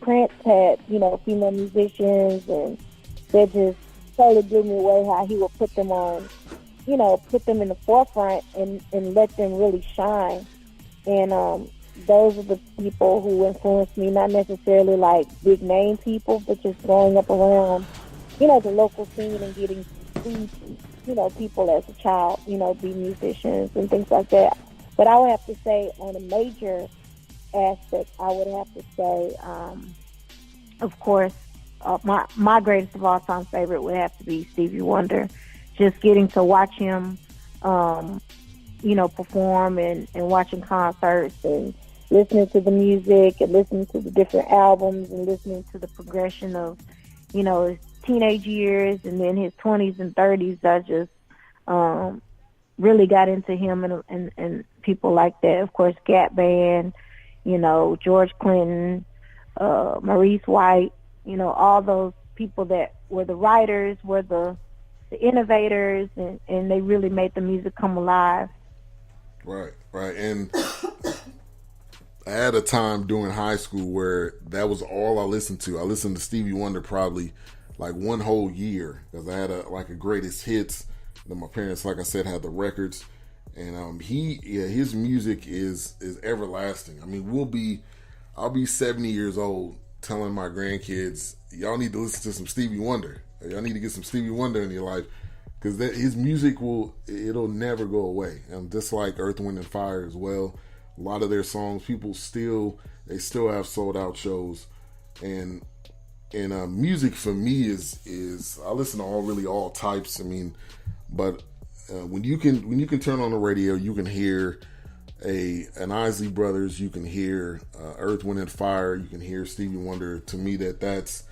Prince had, female musicians, and that just totally blew me away how he would put them on, put them in the forefront and let them really shine. And those are the people who influenced me, not necessarily like big name people, but just growing up around, the local scene and getting to see, people as a child, be musicians and things like that. But I would have to say on a major aspect, I would have to say, of course, my greatest of all time favorite would have to be Stevie Wonder. Just getting to watch him, perform and watching concerts and listening to the music and listening to the different albums and listening to the progression of, his teenage years and then his 20s and 30s. I just really got into him and people like that. Of course, Gap Band, George Clinton, Maurice White, all those people that were the writers, were the innovators, and they really made the music come alive. Right. And I had a time during high school where that was all I listened to. I listened to Stevie Wonder probably like one whole year because I had a greatest hits. That my parents, like I said, had the records, and his music is everlasting. I mean, I'll be 70 years old telling my grandkids, y'all need to listen to some Stevie Wonder. Y'all need to get some Stevie Wonder in your life because his music it'll never go away. Just like Earth, Wind, and Fire as well. A lot of their songs, people still have sold out shows, and music for me is I listen to all types. I mean, but when you can turn on the radio, you can hear an Isley Brothers, you can hear Earth, Wind, and Fire, you can hear Stevie Wonder. To me, that's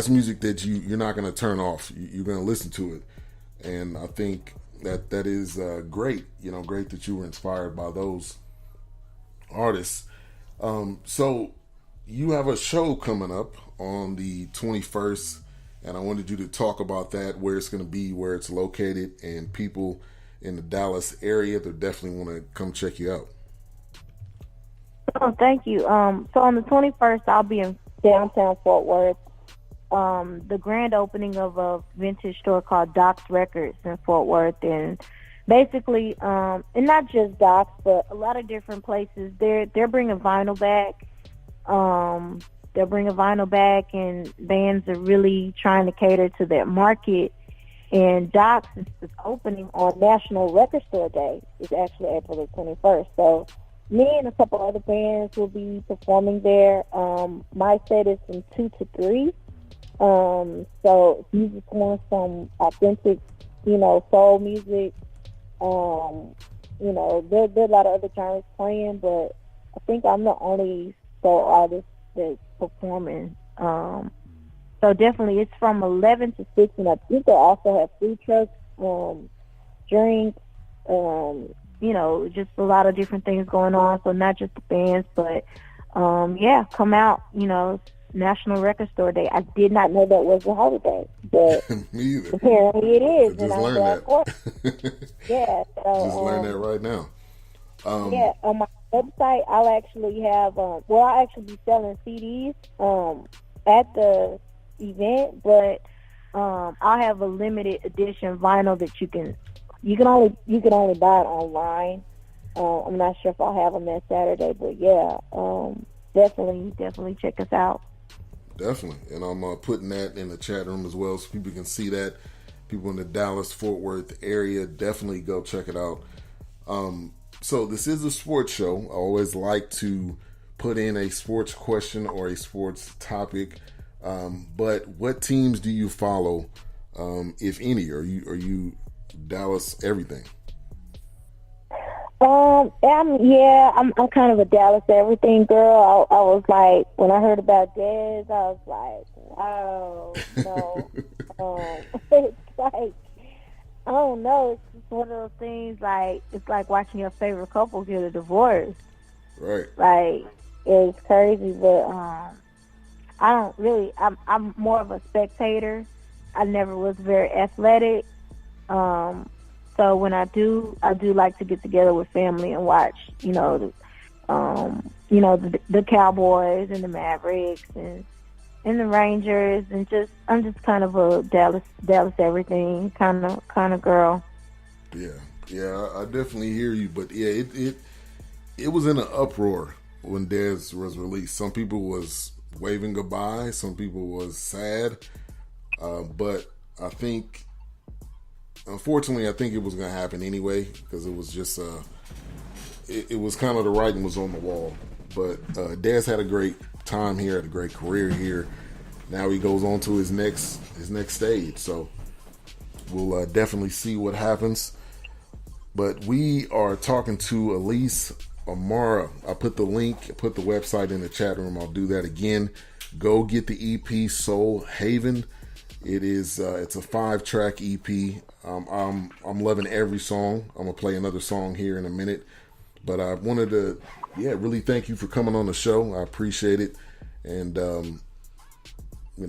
music that you're not going to turn off. You're going to listen to it, and I think that is great. Great that you were inspired by those artists. So you have a show coming up on the 21st, and I wanted you to talk about that, where it's going to be, where it's located, and people in the Dallas area that definitely want to come check you out. Oh, thank you. So on the 21st, I'll be in downtown Fort Worth. The grand opening of a vintage store called Doc's Records in Fort Worth, and basically, and not just Doc's, but a lot of different places. They're bringing vinyl back. They'll bring a vinyl back, and bands are really trying to cater to that market. And Doc's is opening on National Record Store Day. It's actually April the 21st. So me and a couple other bands will be performing there. My set is from 2 to 3. So if you just want some authentic, soul music, there are a lot of other genres playing, but I think I'm the only soul artist that's performing. So definitely it's from 11 to 6, and I think they also have food trucks, drinks, just a lot of different things going on. So not just the bands, but come out, National Record Store Day. I did not know that was a holiday, but me either. Apparently it is. I just learned that. Yeah. So, just learned that right now. On my website, I'll actually have, I'll actually be selling CDs at the event, but I'll have a limited edition vinyl that you can only buy it online. I'm not sure if I'll have them that Saturday, but yeah, definitely check us out. Definitely, and I'm putting that in the chat room as well so people can see that. People in the Dallas-Fort Worth area, definitely go check it out. So this is a sports show. I always like to put in a sports question or a sports topic. But what teams do you follow, if any? Are you Dallas everything? I'm kind of a Dallas everything girl. I was like, when I heard about Dez, I was like, wow, no. It's like, I don't know. It's just one of those things. Like, it's like watching your favorite couple get a divorce. Right. Like, it's crazy, but I don't really. I'm more of a spectator. I never was very athletic. So when I do like to get together with family and watch, You know, the Cowboys and the Mavericks and the Rangers, and I'm just kind of a Dallas everything kind of girl. Yeah, I definitely hear you, but yeah, it was in an uproar when Dez was released. Some people was waving goodbye, some people was sad, but I think, unfortunately, I think it was going to happen anyway, because it was just it was kind of the writing was on the wall. But Dez had a great time here, had a great career here. Now he goes on to his next stage, so we'll definitely see what happens. But we are talking to Elise Amara. I put the link, I put the website in the chat room. I'll do that again. Go get the EP Soul Haven. It is it's a 5-track EP. I'm loving every song. I'm gonna play another song here in a minute, but I wanted to really thank you for coming on the show. I appreciate it, and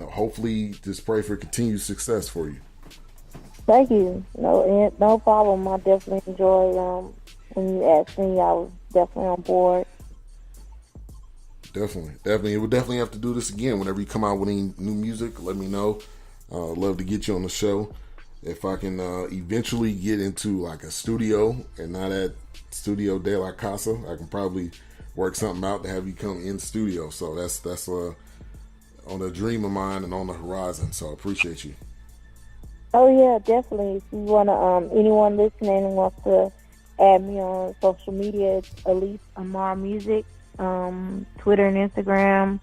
hopefully just pray for continued success for you. Thank you. No problem. I definitely enjoy when you asked me. I was definitely on board. Definitely. We'll definitely have to do this again. Whenever you come out with any new music, let me know. I'd love to get you on the show. If I can eventually get into like a studio and not at Studio De La Casa, I can probably work something out to have you come in studio. So that's on the dream of mine and on the horizon. So I appreciate you. Oh yeah, definitely. If you wanna, anyone listening wants to add me on social media, it's Elise Amara Music, Twitter and Instagram,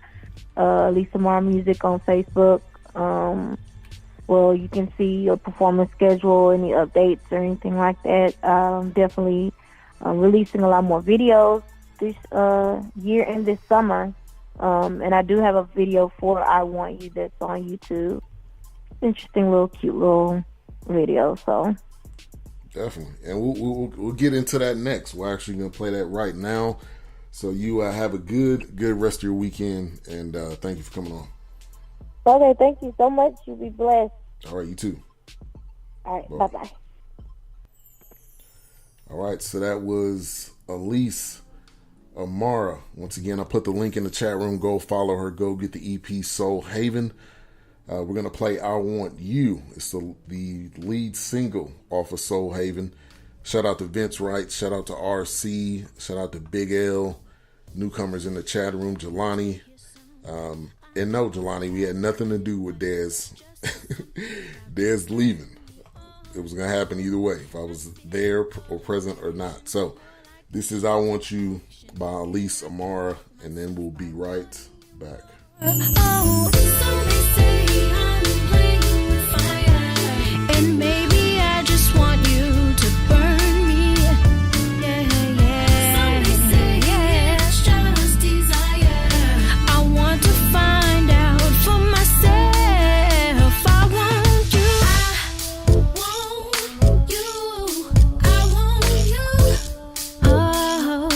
Elise Amara Music on Facebook. Well, you can see your performance schedule, any updates or anything like that. Definitely releasing a lot more videos this year and this summer. And I do have a video for I Want You that's on YouTube. Interesting little cute little video. So definitely, and we'll get into that next. We're actually gonna play that right now. So you have a good rest of your weekend, and thank you for coming on. Okay, thank you so much. You be blessed. All right, you too. All right, bye-bye. All right, so that was Elise Amara. Once again, I put the link in the chat room. Go follow her. Go get the EP Soul Haven. We're going to play I Want You. It's the lead single off of Soul Haven. Shout out to Vince Wright. Shout out to RC. Shout out to Big L. Newcomers in the chat room. Jelani. And no, Jelani, we had nothing to do with Dez. Dez leaving. It was going to happen either way, if I was there or present or not. So this is I Want You by Elise Amara, and then we'll be right back. Oh, somebody say I'm playing with fire, and maybe I just want you to burn me. Yeah. Somebody say it's just desire. I want to find out for myself. I want you. I want you. Oh.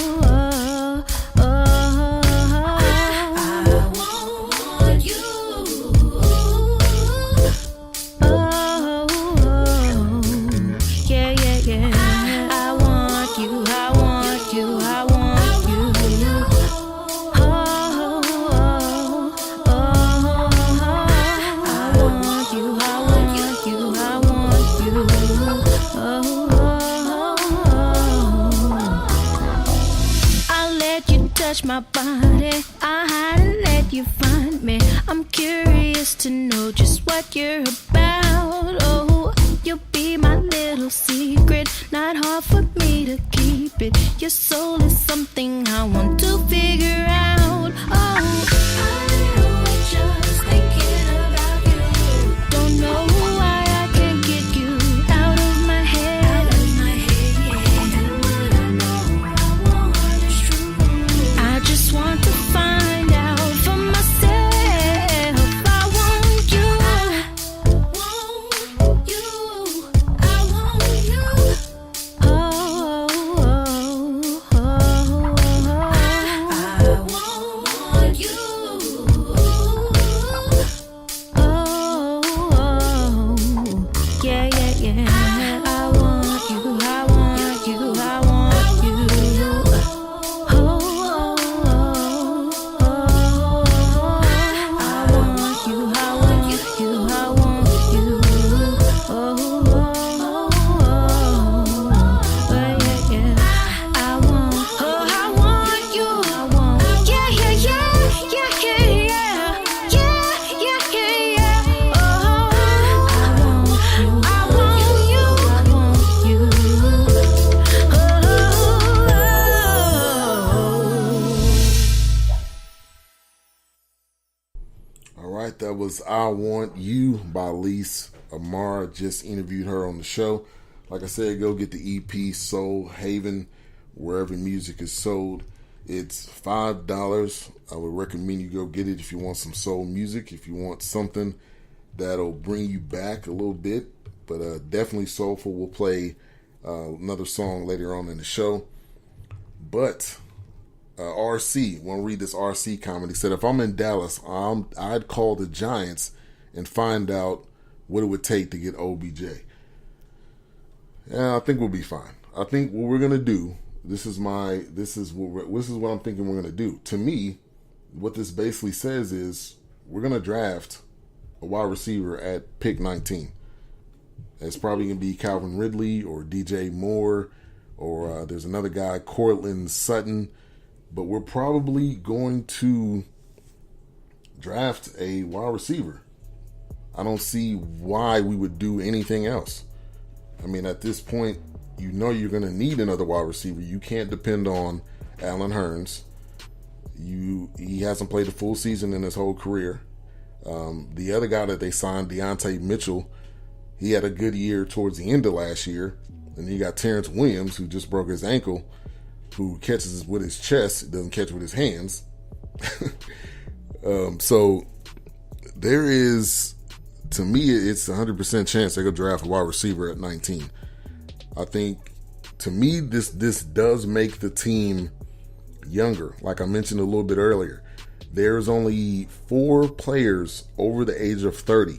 Touch my body, I hide and let you find me. I'm curious to know just what you're about. Oh, you'll be my little secret, not hard for me to keep it. Your soul is something I want to figure out. Oh, I was just thinking about you. Don't know why I can't get you out of my head. And what I know I want is true. I just want to find out for myself. I want you. I want you. I want you. Oh. I want you. All right, that was I Want You by Elise Amara. Just interviewed her on the show. Like I said, go get the EP Soul Haven wherever music is sold. It's $5. I would recommend you go get it if you want some soul music, if you want something that'll bring you back a little bit. But definitely soulful. We'll play another song later on in the show. But RC, want to read this RC comment. He said, if I'm in Dallas, I'd call the Giants and find out what it would take to get OBJ. Yeah, I think we'll be fine. I think what we're gonna do. This is what I'm thinking we're gonna do. To me, what this basically says is we're gonna draft a wide receiver at pick 19. It's probably gonna be Calvin Ridley or DJ Moore, or there's another guy, Cortland Sutton. But we're probably going to draft a wide receiver. I don't see why we would do anything else. I mean, at this point, you know you're going to need another wide receiver. You can't depend on Allen Hurns. He hasn't played a full season in his whole career. The other guy that they signed, Deontay Mitchell, he had a good year towards the end of last year. And you got Terrance Williams, who just broke his ankle, who catches with his chest, doesn't catch with his hands. So there is, to me, it's 100% chance they go draft a wide receiver at 19. I think, to me, this does make the team younger. Like I mentioned a little bit earlier, there's only 4 players over the age of 30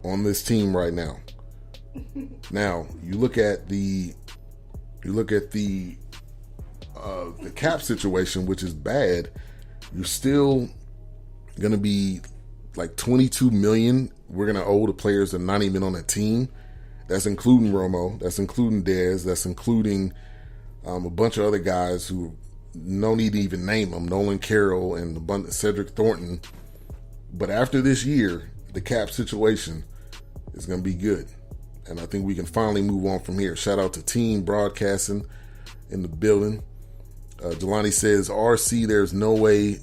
on this team right now. Now, you look at the cap situation, which is bad. You're still going to be like $22 million we're going to owe the players that are not even on that team. That's including Romo. That's including Dez. That's including a bunch of other guys who no need to even name them. Nolan Carroll and Cedric Thornton. But after this year, the cap situation is going to be good. And I think we can finally move on from here. Shout out to Team Broadcasting in the building. Jelani says, RC, there's no way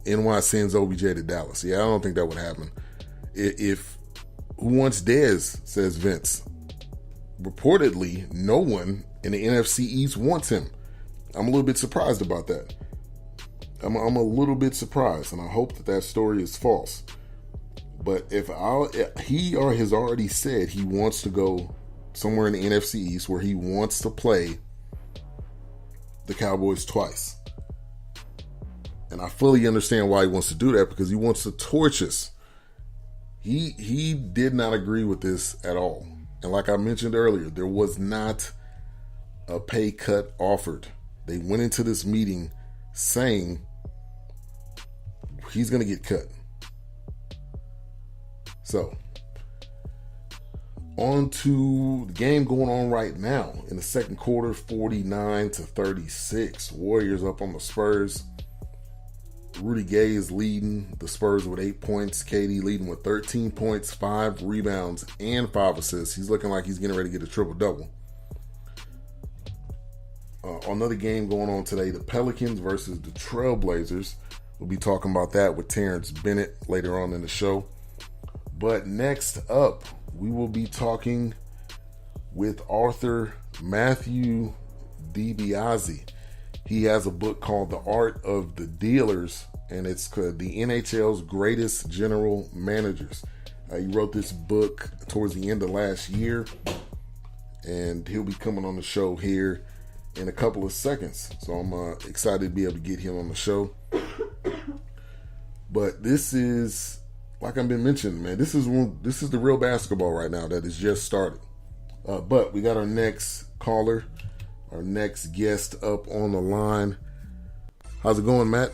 NY sends OBJ to Dallas. Yeah, I don't think that would happen. If who wants Dez, says Vince. Reportedly, no one in the NFC East wants him. I'm a little bit surprised about that. I'm a little bit surprised, and I hope that story is false. But he has already said he wants to go somewhere in the NFC East where he wants to play the Cowboys twice. And I fully understand why he wants to do that, because he wants to torch us. He did not agree with this at all. And like I mentioned earlier, there was not a pay cut offered. They went into this meeting saying he's going to get cut. So, on to the game going on right now. In the second quarter, 49-36. Warriors up on the Spurs. Rudy Gay is leading the Spurs with 8 points. KD leading with 13 points, 5 rebounds, and 5 assists. He's looking like he's getting ready to get a triple-double. Another game going on today, the Pelicans versus the Trailblazers. We'll be talking about that with Terrance Bennett later on in the show. But next up, we will be talking with author Matthew DiBiase. He has a book called The Art of the Dealers, and it's the NHL's Greatest General Managers. He wrote this book towards the end of last year, and he'll be coming on the show here in a couple of seconds. So I'm excited to be able to get him on the show. But this is, like I've been mentioning, man, this is the real basketball right now that has just started. But we got our next caller, our next guest up on the line. How's it going, Matt?